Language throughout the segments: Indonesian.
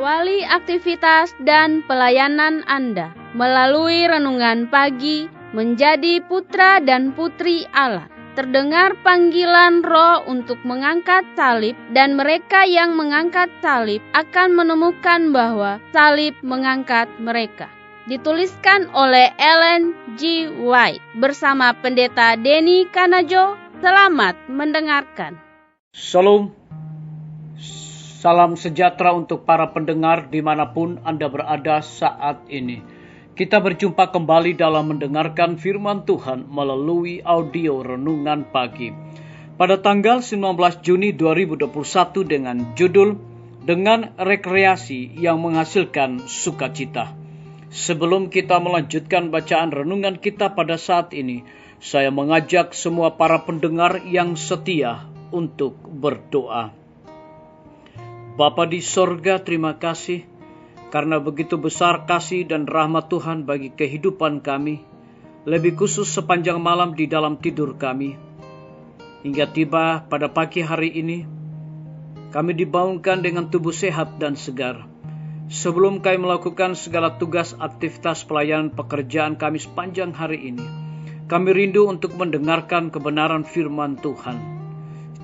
Awali aktivitas dan pelayanan Anda melalui renungan pagi menjadi putra dan putri Allah. Terdengar panggilan Roh untuk mengangkat salib, dan mereka yang mengangkat salib akan menemukan bahwa salib mengangkat mereka. Dituliskan oleh Ellen G. White bersama Pendeta Denny Kanajo. Selamat mendengarkan. Shalom, salam sejahtera untuk para pendengar dimanapun Anda berada saat ini. Kita berjumpa kembali dalam mendengarkan firman Tuhan melalui audio renungan pagi. Pada tanggal 19 Juni 2021 dengan judul Dengan Rekreasi yang Menghasilkan Sukacita. Sebelum kita melanjutkan bacaan renungan kita pada saat ini, saya mengajak semua para pendengar yang setia untuk berdoa. Bapa di sorga, terima kasih karena begitu besar kasih dan rahmat Tuhan bagi kehidupan kami, lebih khusus sepanjang malam di dalam tidur kami. Hingga tiba pada pagi hari ini, kami dibangunkan dengan tubuh sehat dan segar. Sebelum kami melakukan segala tugas aktivitas pelayanan pekerjaan kami sepanjang hari ini, kami rindu untuk mendengarkan kebenaran firman Tuhan.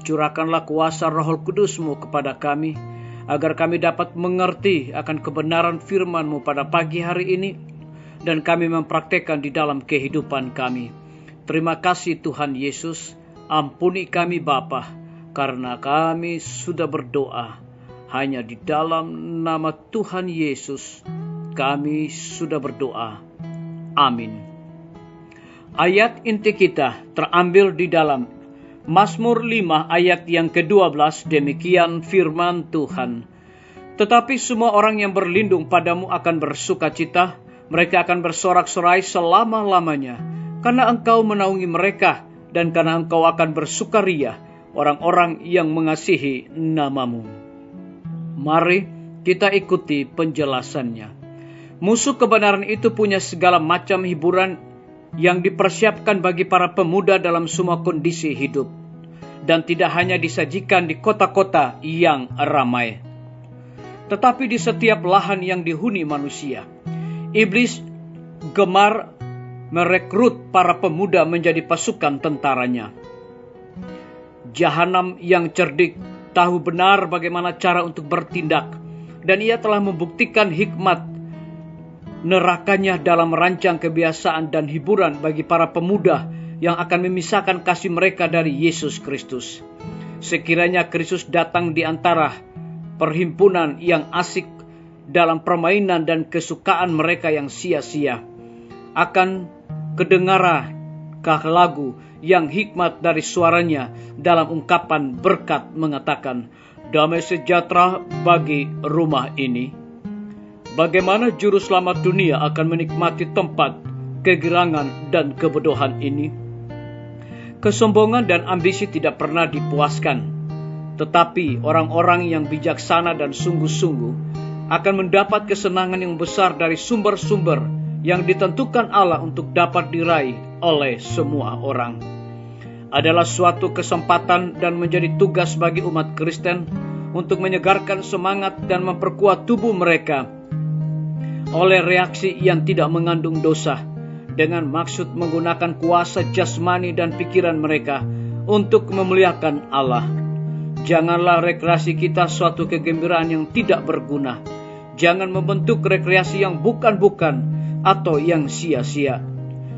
Curahkanlah kuasa Roh Kudus-Mu kepada kami, agar kami dapat mengerti akan kebenaran firman-Mu pada pagi hari ini, dan kami mempraktekkan di dalam kehidupan kami. Terima kasih Tuhan Yesus, ampuni kami Bapa, karena kami sudah berdoa. Hanya di dalam nama Tuhan Yesus, kami sudah berdoa. Amin. Ayat inti kita terambil di dalam Mazmur 5 ayat yang ke-12, demikian firman Tuhan. Tetapi semua orang yang berlindung padamu akan bersukacita, mereka akan bersorak-sorai selama-lamanya, karena engkau menaungi mereka, dan karena engkau akan bersukaria, orang-orang yang mengasihi namamu. Mari kita ikuti penjelasannya. Musuh kebenaran itu punya segala macam hiburan yang dipersiapkan bagi para pemuda dalam semua kondisi hidup, dan tidak hanya disajikan di kota-kota yang ramai, tetapi di setiap lahan yang dihuni manusia. Iblis gemar merekrut para pemuda menjadi pasukan tentaranya. Jahanam yang cerdik tahu benar bagaimana cara untuk bertindak, dan ia telah membuktikan hikmat nerakanya dalam merancang kebiasaan dan hiburan bagi para pemuda yang akan memisahkan kasih mereka dari Yesus Kristus. Sekiranya Kristus datang di antara perhimpunan yang asik dalam permainan dan kesukaan mereka yang sia-sia, akan kedengarakah lagu yang hikmat dari suaranya dalam ungkapan berkat mengatakan, damai sejahtera bagi rumah ini. Bagaimana juru selamat dunia akan menikmati tempat kegirangan dan kebodohan ini? Kesombongan dan ambisi tidak pernah dipuaskan, tetapi orang-orang yang bijaksana dan sungguh-sungguh akan mendapat kesenangan yang besar dari sumber-sumber yang ditentukan Allah untuk dapat diraih oleh semua orang. Adalah suatu kesempatan dan menjadi tugas bagi umat Kristen untuk menyegarkan semangat dan memperkuat tubuh mereka oleh reaksi yang tidak mengandung dosa, dengan maksud menggunakan kuasa jasmani dan pikiran mereka untuk memuliakan Allah. Janganlah rekreasi kita suatu kegembiraan yang tidak berguna. Jangan membentuk rekreasi yang bukan-bukan atau yang sia-sia.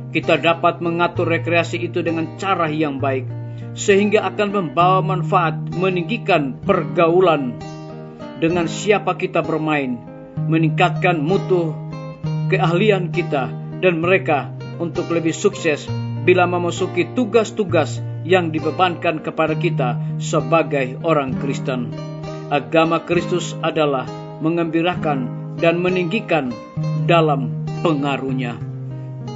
Kita dapat mengatur rekreasi itu dengan cara yang baik, sehingga akan membawa manfaat meninggikan pergaulan dengan siapa kita bermain, meningkatkan mutu keahlian kita dan mereka untuk lebih sukses bila memasuki tugas-tugas yang dibebankan kepada kita sebagai orang Kristen. Agama Kristus adalah mengembirakan dan meninggikan dalam pengaruhnya.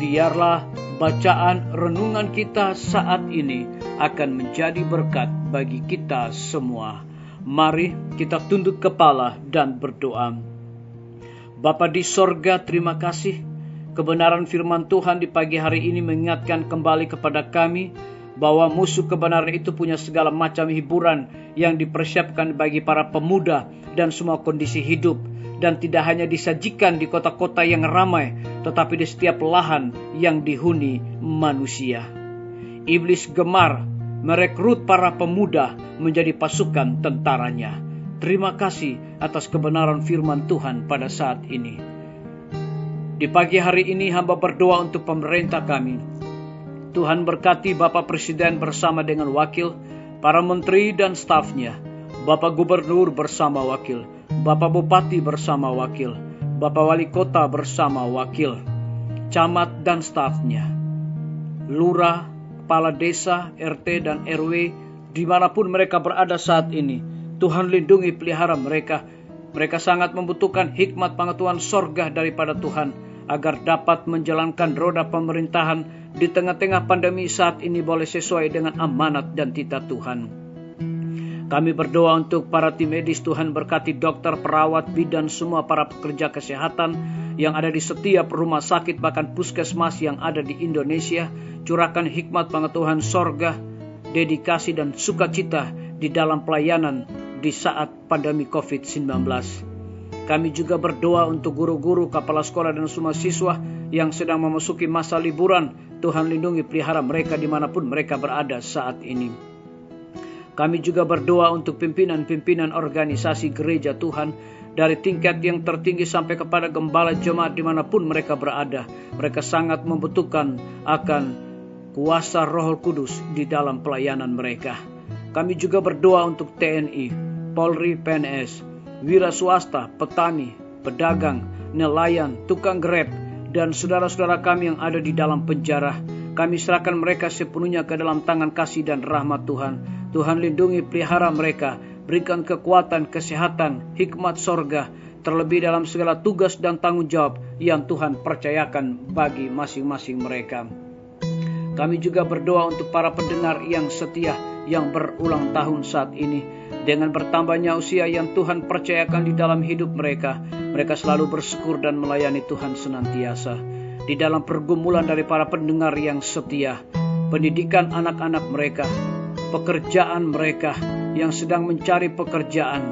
Biarlah bacaan renungan kita saat ini akan menjadi berkat bagi kita semua. Mari kita tunduk kepala dan berdoa. Bapa di sorga, terima kasih. Kebenaran firman Tuhan di pagi hari ini mengingatkan kembali kepada kami bahwa musuh kebenaran itu punya segala macam hiburan yang dipersiapkan bagi para pemuda dan semua kondisi hidup, dan tidak hanya disajikan di kota-kota yang ramai, tetapi di setiap lahan yang dihuni manusia. Iblis gemar merekrut para pemuda menjadi pasukan tentaranya. Terima kasih atas kebenaran firman Tuhan pada saat ini. Di pagi hari ini hamba berdoa untuk pemerintah kami. Tuhan berkati Bapak Presiden bersama dengan wakil, para menteri dan stafnya, Bapak Gubernur bersama wakil, Bapak Bupati bersama wakil, Bapak Wali Kota bersama wakil, camat dan stafnya, lurah, kepala desa, RT dan RW, dimanapun mereka berada saat ini. Tuhan lindungi pelihara mereka. Mereka sangat membutuhkan hikmat pengetahuan sorga daripada Tuhan, agar dapat menjalankan roda pemerintahan di tengah-tengah pandemi saat ini boleh sesuai dengan amanat dan titah Tuhan. Kami berdoa untuk para tim medis. Tuhan berkati dokter, perawat, bidan, semua para pekerja kesehatan yang ada di setiap rumah sakit, bahkan puskesmas yang ada di Indonesia. Curahkan hikmat pengetahuan sorga, dedikasi dan sukacita di dalam pelayanan di saat pandemi COVID-19. Kami juga berdoa untuk guru-guru, kepala sekolah dan semua siswa yang sedang memasuki masa liburan. Tuhan lindungi pelihara mereka dimanapun mereka berada saat ini. Kami juga berdoa untuk pimpinan-pimpinan organisasi gereja Tuhan, dari tingkat yang tertinggi sampai kepada gembala jemaat dimanapun mereka berada. Mereka sangat membutuhkan akan kuasa Roh Kudus di dalam pelayanan mereka. Kami juga berdoa untuk TNI, Polri, PNS, wira swasta, petani, pedagang, nelayan, tukang grab, dan saudara-saudara kami yang ada di dalam penjara. Kami serahkan mereka sepenuhnya ke dalam tangan kasih dan rahmat Tuhan. Tuhan lindungi pelihara mereka, berikan kekuatan, kesehatan, hikmat sorga, terlebih dalam segala tugas dan tanggung jawab yang Tuhan percayakan bagi masing-masing mereka. Kami juga berdoa untuk para pendengar yang setia, yang berulang tahun saat ini. Dengan bertambahnya usia yang Tuhan percayakan di dalam hidup mereka, mereka selalu bersyukur dan melayani Tuhan senantiasa. Di dalam pergumulan dari para pendengar yang setia, pendidikan anak-anak mereka, pekerjaan mereka yang sedang mencari pekerjaan,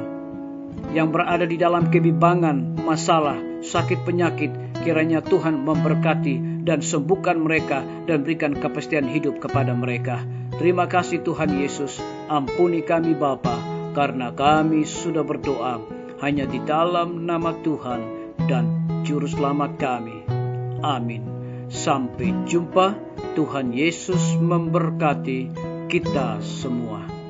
yang berada di dalam kebimbangan, masalah, sakit penyakit, kiranya Tuhan memberkati dan sembuhkan mereka dan berikan kepastian hidup kepada mereka. Terima kasih Tuhan Yesus. Ampuni kami Bapa, karena kami sudah berdoa hanya di dalam nama Tuhan dan Juru Selamat kami. Amin. Sampai jumpa. Tuhan Yesus memberkati kita semua.